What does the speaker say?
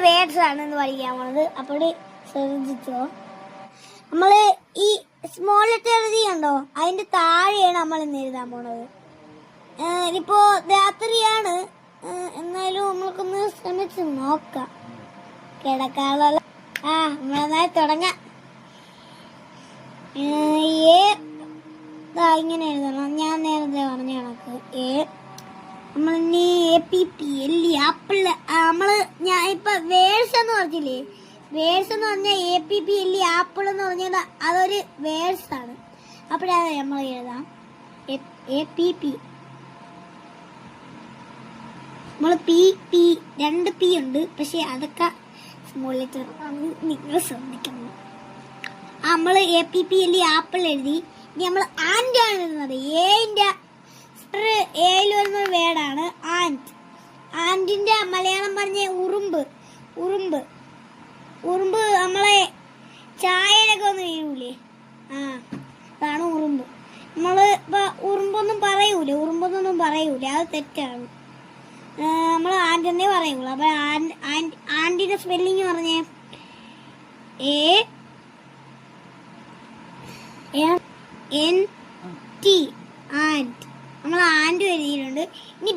Words ആണ് ഇന്ന് പഠിക്കാൻ പോണത്. അപ്പോൾ ശ്രദ്ധിച്ചോ. നമ്മള് ഈ സ്മോൾ ലെറ്റർ എഴുതി കണ്ടോ, അതിന്റെ താഴെയാണ് നമ്മൾ ഇന്ന് എഴുതാൻ പോണത്. ഇപ്പോ രാത്രിയാണ്, എന്നാലും നമ്മൾക്കൊന്ന് ശ്രമിച്ച് നോക്കാം. കിടക്കാനുള്ള നമ്മളെന്നായി തുടങ്ങാം. ഇങ്ങനെ എഴുതണം. ഞാൻ നേരത്തെ പറഞ്ഞ കണക്ക് നമ്മളിനി APP എല്ലി ആപ്പിള് ഞാൻ ഇപ്പൊ വേഴ്സ് എന്ന് പറഞ്ഞില്ലേ, വേഴ്സ് എന്ന് പറഞ്ഞാൽ APP എല്ലി ആപ്പിൾ എന്ന് പറഞ്ഞാൽ അതൊരു വേഴ്സ് ആണ്. അപ്പോഴത് നമ്മൾ എഴുതാം APP. നമ്മൾ PP 2 P ഉണ്ട്, പക്ഷെ അതൊക്കെ സ്മോൾ ലെറ്റർ നിങ്ങൾ ശ്രദ്ധിക്കണം. നമ്മൾ APP എല്ലി ആപ്പിൾ എഴുതി. ഇനി നമ്മൾ ആൻഡ് ആണ് എഴുതുന്നത്. ഏയിൽ വരുന്ന വേർഡാണ് ആൻഡ്. ആൻഡിന്റെ മലയാളം പറഞ്ഞ ഉറുമ്പ്. ഉറുമ്പ് ഉറുമ്പ് നമ്മളെ ചായയിലൊക്കെ ഒന്ന് വീഴൂലേ, അതാണ് ഉറുമ്പ്. നമ്മള് ഇപ്പൊ ഉറുമ്പൊന്നും പറയൂല, അത് തെറ്റാണ്. നമ്മൾ ആൻഡ് എന്നേ പറയുള്ളൂ. അപ്പൊ ആൻഡിന്റെ സ്പെല്ലിങ് പറഞ്ഞേ ANT. ആൻഡ്. നമ്മൾ ആൻഡ് എഴുതിയിട്ടുണ്ട്. ഇനി